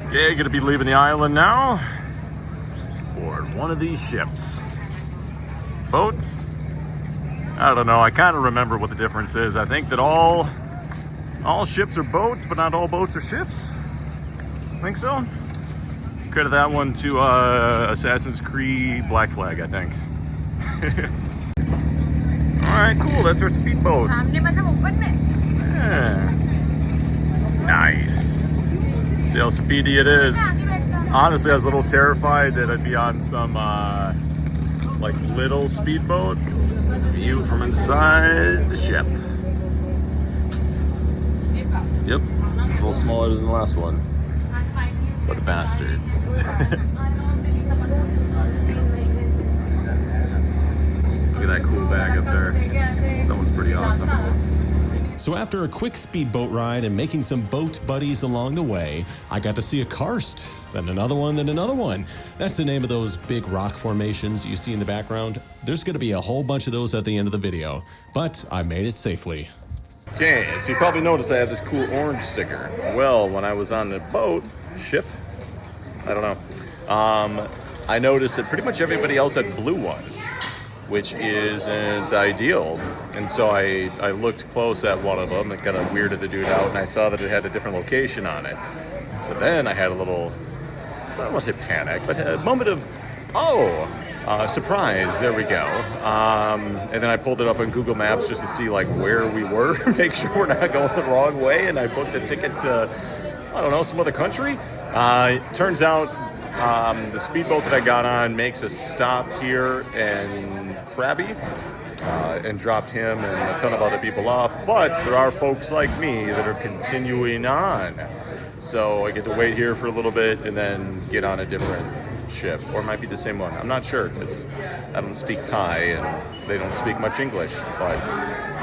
Okay, gonna be leaving the island now. Board one of these ships. Boats? I don't know, I kind of remember what the difference is. I think that all ships are boats, but not all boats are ships. I think so. Credit that one to Assassin's Creed Black Flag, I think. Alright, cool, that's our speedboat. Yeah. Nice. See how speedy it is. Honestly, I was a little terrified that I'd be on some like little speedboat. View from inside the ship. Yep, a little smaller than the last one. What a bastard. Look at that cool bag up there. Someone's pretty awesome. So after a quick speedboat ride and making some boat buddies along the way, I got to see a karst, then another one, then another one. That's the name of those big rock formations you see in the background. There's going to be a whole bunch of those at the end of the video, but I made it safely. Okay, so you probably noticed I have this cool orange sticker. Well, when I was on the ship, I don't know, I noticed that pretty much everybody else had blue ones, which isn't ideal. And so I looked close at one of them and kind of weirded the dude out, and I saw that it had a different location on it. So then I had a little, I don't want to say panic, but a moment of, surprise, there we go. And then I pulled it up on Google Maps just to see like where we were, make sure we're not going the wrong way, and I booked a ticket to, I don't know, some other country. Turns out the speedboat that I got on makes a stop here in Krabi and dropped him and a ton of other people off, but there are folks like me that are continuing on. So I get to wait here for a little bit and then get on a different ship, or it might be the same one. I'm not sure. I don't speak Thai and they don't speak much English, but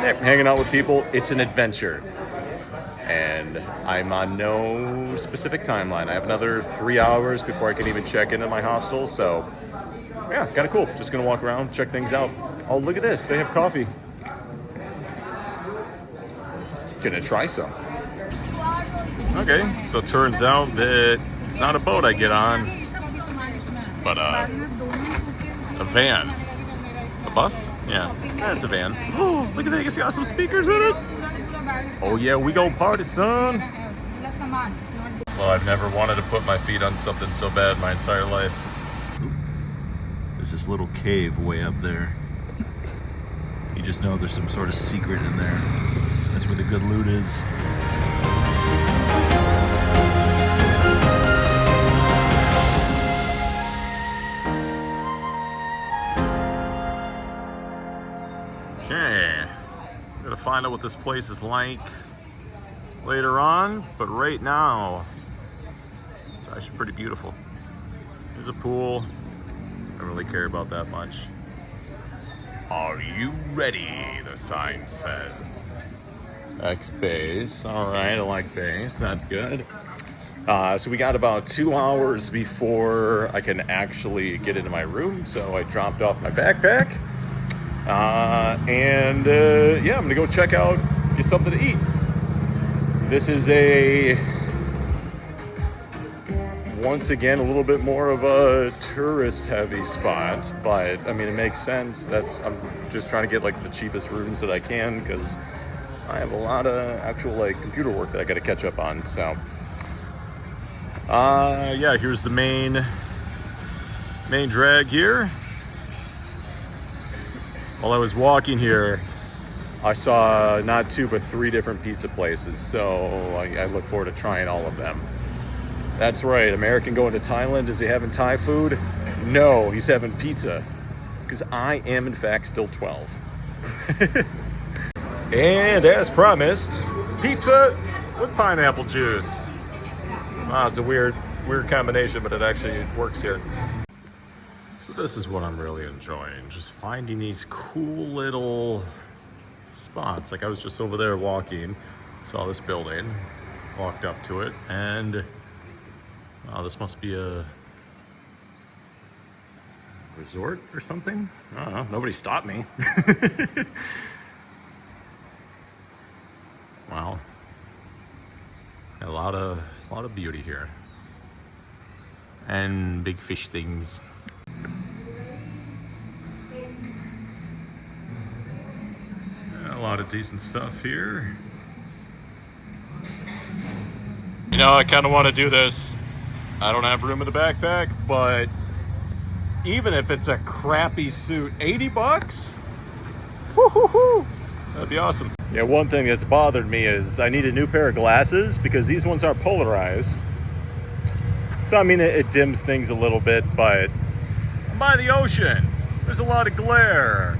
yeah, hanging out with people, it's an adventure. And I'm on no specific timeline. I have another 3 hours before I can even check into my hostel, so yeah, kind of cool. Just gonna walk around, check things out. Oh, look at this, they have coffee. Gonna try some. Okay, so it turns out that it's not a boat I get on, but a van. A bus? Yeah, it's a van. Oh, look at that, it's got some speakers in it. Oh yeah, we gon' party, son. Well, I've never wanted to put my feet on something so bad my entire life. There's this little cave way up there. You just know there's some sort of secret in there. That's where the good loot is. Okay. Gotta find out what this place is like later on, but right now it's actually pretty beautiful. There's a pool. I don't really care about that much. Are you ready? The sign says. X base. All right, I like base. That's good. So we got about 2 hours before I can actually get into my room. So I dropped off my backpack. Yeah, I'm gonna go check out, get something to eat. This is once again, a little bit more of a tourist heavy spot, but I mean, it makes sense. I'm just trying to get like the cheapest rooms that I can because I have a lot of actual like computer work that I gotta catch up on. So, yeah, here's the main drag here. While I was walking here, I saw not 2 but 3 different pizza places, so I look forward to trying all of them. That's right, American going to Thailand, is he having Thai food? No, he's having pizza, because I am in fact still 12. And as promised, pizza with pineapple juice. Wow, it's a weird combination, but it actually works here. So this is what I'm really enjoying, just finding these cool little spots. Like I was just over there walking, saw this building, walked up to it, and wow, this must be a resort or something? I don't know, nobody stopped me. Wow, a lot of beauty here. and big fish things. A lot of decent stuff here. You know, I kind of want to do this. I don't have room in the backpack, but even if it's a crappy suit, 80 bucks? Woo-hoo-hoo! That'd be awesome. Yeah, one thing that's bothered me is I need a new pair of glasses because these ones aren't polarized. So, I mean, it dims things a little bit, but I'm by the ocean. There's a lot of glare.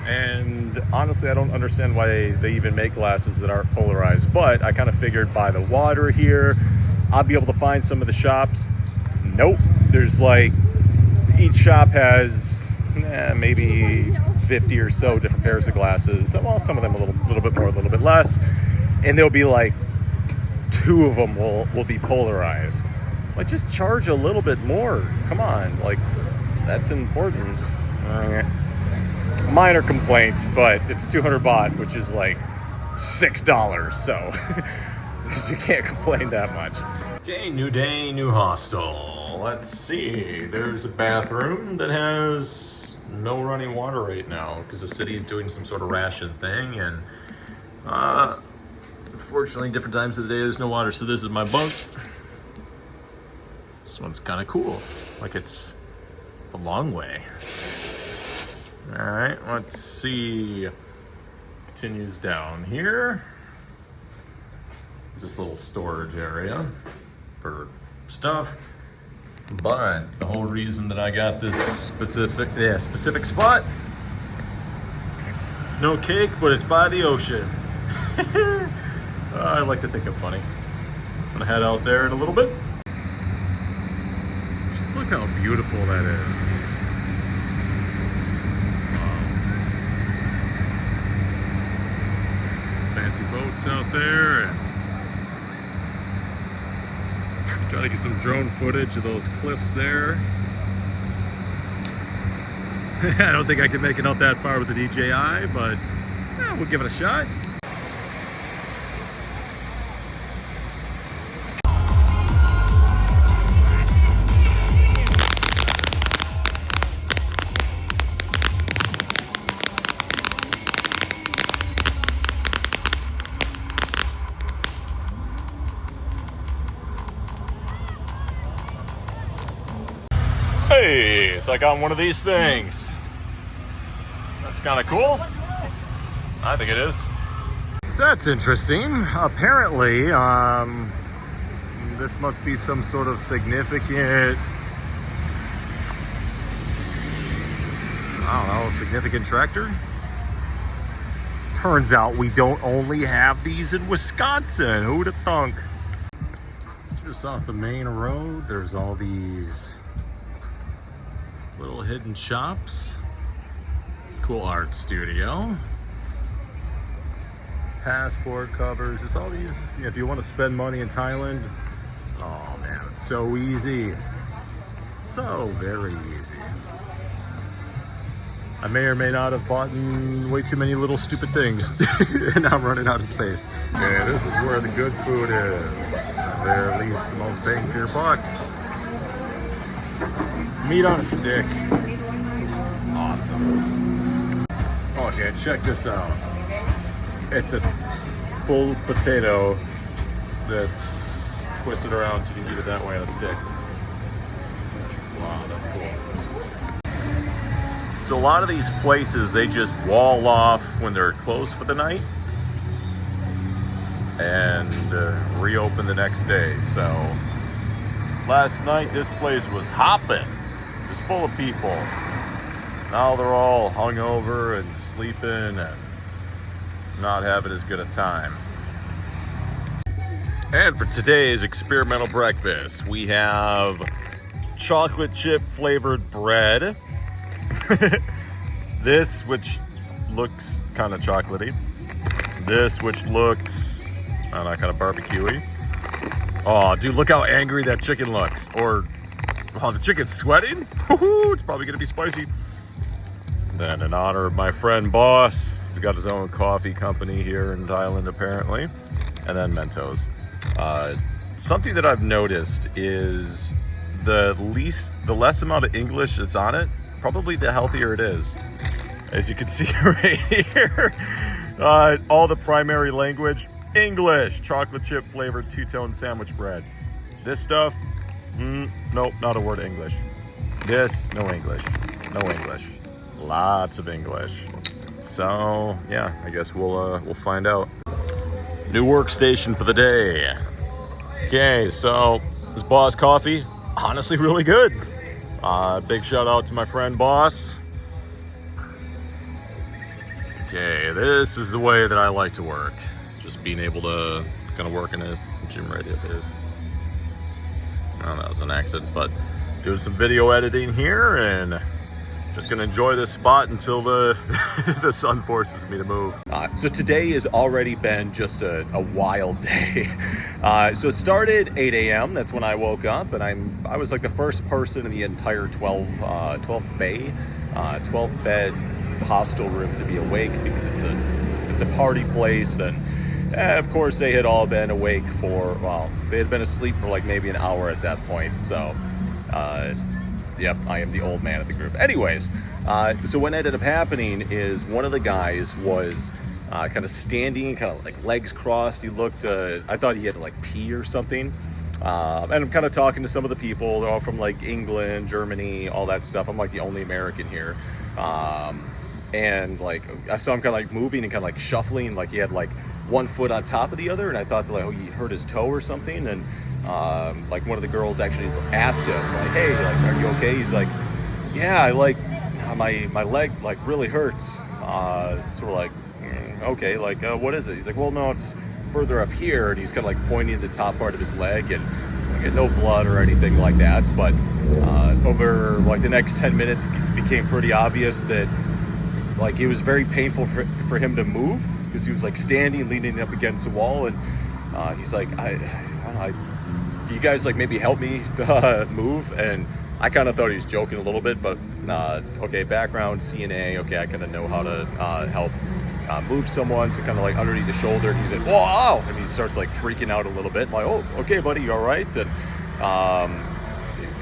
And honestly, I don't understand why they even make glasses that aren't polarized. But I kind of figured by the water here, I'll be able to find some of the shops. Nope. There's like, each shop has maybe 50 or so different pairs of glasses. Well, some of them a little bit more, a little bit less. And there'll be like 2 of them will be polarized. Like, just charge a little bit more. Come on, like, that's important. Minor complaint, but it's 200 baht, which is like $6, so you can't complain that much. Okay, new day, new hostel. Let's see. There's a bathroom that has no running water right now because the city is doing some sort of ration thing, and unfortunately, different times of the day there's no water. So this is my bunk. This one's kind of cool. Like, it's the long way. All right, let's see. Continues down here. There's this little storage area for stuff. But the whole reason that I got this specific spot, it's no cake, but it's by the ocean. I like to think I'm funny. I'm gonna head out there in a little bit. Just look how beautiful that is. Fancy boats out there, and try to get some drone footage of those cliffs there. I don't think I can make it out that far with the DJI, but we'll give it a shot. Hey, it's like on one of these things. That's kind of cool. I think it is. That's interesting. Apparently, this must be some sort of significant, I don't know, significant tractor. Turns out we don't only have these in Wisconsin. Who'd have thunk? It's just off the main road. There's all these little hidden shops. Cool art studio. Passport covers. It's all these, if you want to spend money in Thailand, oh man, it's so easy. So very easy. I may or may not have bought way too many little stupid things and I'm running out of space. Okay, this is where the good food is. Or at least the most bang for your buck. Meat on a stick. Awesome. Okay, check this out. It's a full potato that's twisted around so you can eat it that way on a stick. Wow, that's cool. So a lot of these places, they just wall off when they're closed for the night and reopen the next day. So last night, this place was hopping. It was full of people. Now they're all hungover and sleeping and not having as good a time. And for today's experimental breakfast, we have chocolate chip flavored bread. This, which looks kind of chocolatey. This, which looks, I don't know, kind of barbecuey. Oh, dude, look how angry that chicken looks. Or, oh, the chicken's sweating? Woo-hoo, it's probably gonna be spicy. Then in honor of my friend Boss, he's got his own coffee company here in Thailand apparently. And then Mentos. Something that I've noticed is the less amount of English that's on it, probably the healthier it is. As you can see right here, all the primary language, English, chocolate chip flavored two-tone sandwich bread. This stuff, nope, not a word of English. This, no English, no English. Lots of English. So yeah, I guess we'll find out. New workstation for the day. Okay, so this Boss coffee, honestly really good. Big shout out to my friend Boss. Okay, this is the way that I like to work. Just being able to kind of work in his gym ready up is. Oh, that was an accident, but doing some video editing here and just gonna enjoy this spot until the the sun forces me to move. So today has already been just a wild day. So it started 8 a.m. That's when I woke up, and I was like the first person in the entire 12 bed hostel room to be awake, because it's a party place, and of course they had all been awake for, well, they had been asleep for like maybe an hour at that point. So yep, I am the old man of the group. Anyways, so what ended up happening is one of the guys was kind of standing, kind of like legs crossed. He looked, I thought he had to like pee or something. And I'm kind of talking to some of the people. They're all from like England, Germany, all that stuff. I'm like the only American here. And like, I saw him kind of like moving and kind of like shuffling, like he had like one foot on top of the other. And I thought like, oh, he hurt his toe or something. And like one of the girls actually asked him like, hey, like, are you okay? He's like, yeah, I like, my leg like really hurts. So we're like, okay, like what is it? He's like, well, no, it's further up here. And he's kind of like pointing at the top part of his leg, and like, no blood or anything like that. But over like the next 10 minutes, it became pretty obvious that like it was very painful for him to move, because he was like standing leaning up against the wall. And he's like, you guys like maybe help me move? And I kind of thought he was joking a little bit, but okay, background CNA, okay, I kind of know how to help move someone. So kind of like underneath the shoulder, he's like, whoa, and he starts like freaking out a little bit. I'm like, oh, okay, buddy, you all right? And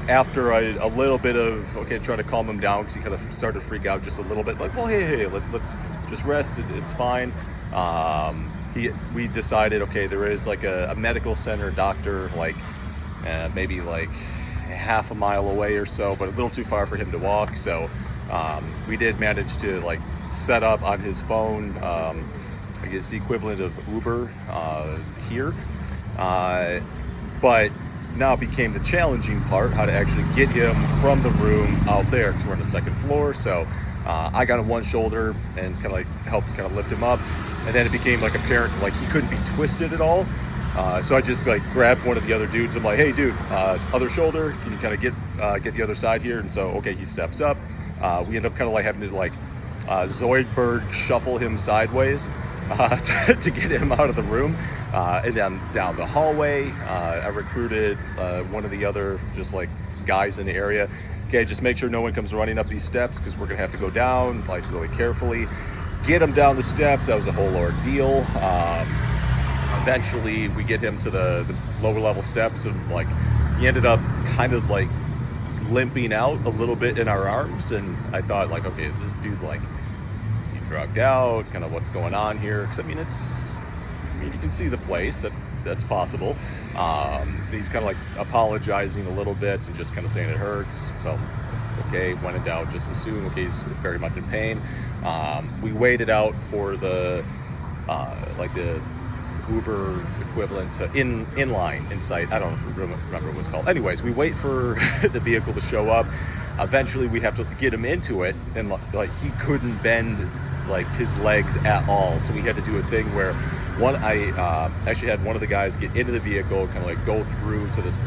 after a little bit of, okay, trying to calm him down, because he kind of started to freak out just a little bit, like, well, hey, let's just rest, it's fine. We decided, okay, there is like a medical center doctor, like maybe like half a mile away or so, but a little too far for him to walk. So we did manage to like set up on his phone, I guess the equivalent of Uber here. But now became the challenging part, how to actually get him from the room out there, because we're on the second floor. So I got on one shoulder and kind of like helped kind of lift him up. And then it became like apparent, like he couldn't be twisted at all. So I just like grabbed one of the other dudes. I'm like, hey dude, other shoulder, can you kind of get the other side here? And so, okay, he steps up. We end up kind of like having to like Zoidberg shuffle him sideways to get him out of the room. And then down the hallway, I recruited one of the other just like guys in the area. Okay, just make sure no one comes running up these steps, because we're gonna have to go down like really carefully. Get him down the steps. That was a whole ordeal. Eventually we get him to the lower level steps, and like he ended up kind of like limping out a little bit in our arms. And I thought like, okay, is this dude like, is he drugged out? Kind of what's going on here? Because I mean, you can see the place, that's possible. He's kind of like apologizing a little bit and just kind of saying it hurts. So okay, when in doubt, just assume, okay, he's very much in pain. We waited out for the like the Uber equivalent to inline inside. I don't remember what it was called. Anyways, we wait for the vehicle to show up. Eventually, we have to get him into it, and like he couldn't bend like his legs at all. So we had to do a thing where I actually had one of the guys get into the vehicle, kind of like go through to this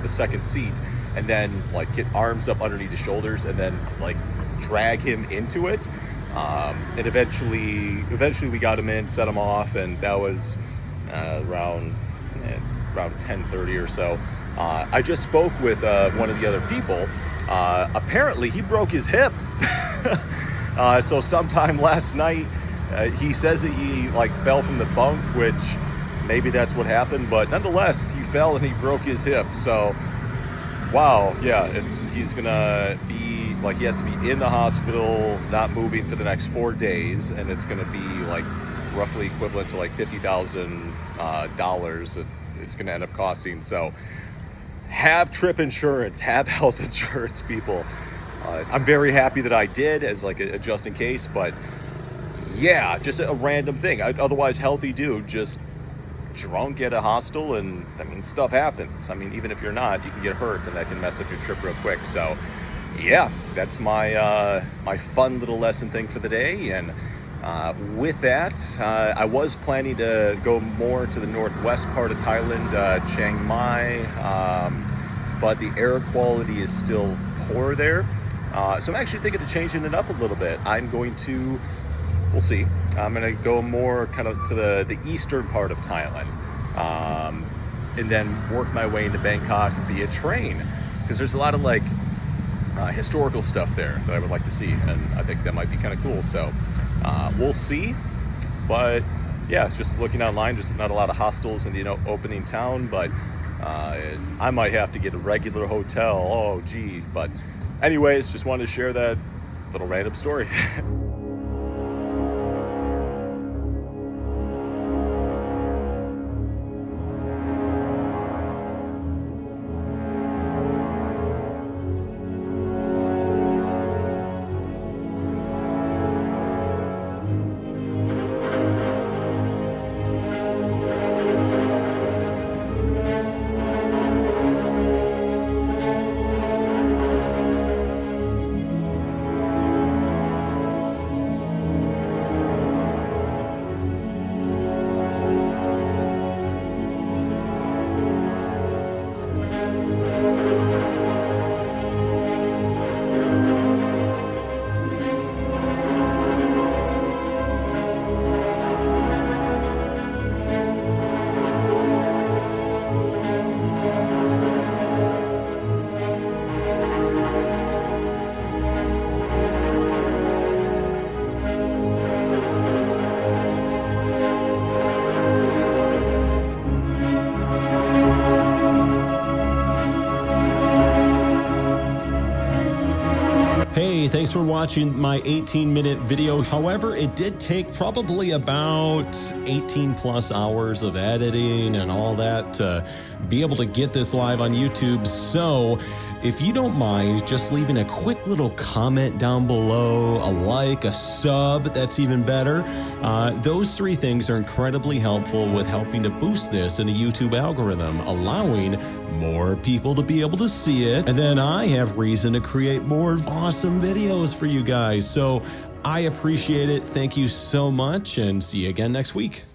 the second seat, and then like get arms up underneath the shoulders, and then like drag him into it. And eventually we got him in, set him off, and that was around 10:30 or so. I just spoke with one of the other people. Apparently he broke his hip. So sometime last night, he says that he like fell from the bunk, which maybe that's what happened, but nonetheless he fell and he broke his hip. So Wow, yeah, he's gonna be like, he has to be in the hospital, not moving for the next 4 days, and it's gonna be like roughly equivalent to like $50,000 that it's gonna end up costing. So have trip insurance, have health insurance, people. I'm very happy that I did as like a just in case, but yeah, just a random thing. Otherwise healthy dude, just drunk at a hostel, and I mean, stuff happens. I mean, even if you're not, you can get hurt, and that can mess up your trip real quick. So yeah, that's my my fun little lesson thing for the day. And with that, I was planning to go more to the northwest part of Thailand, Chiang Mai, but the air quality is still poor there. So I'm actually thinking of changing it up a little bit. We'll see. I'm gonna go more kind of to the eastern part of Thailand, and then work my way into Bangkok via train, because there's a lot of like historical stuff there that I would like to see, and I think that might be kind of cool. So we'll see. But yeah, just looking online, there's not a lot of hostels in the opening town, but I might have to get a regular hotel. Oh gee. But anyways, just wanted to share that little random story. Hey, thanks for watching my 18-minute video. However, it did take probably about 18 plus hours of editing and all that to be able to get this live on YouTube. So if you don't mind just leaving a quick little comment down below, a like, a sub, that's even better. Those three things are incredibly helpful with helping to boost this in a YouTube algorithm, allowing more people to be able to see it. And then I have reason to create more awesome videos for you guys. So I appreciate it. Thank you so much, and see you again next week.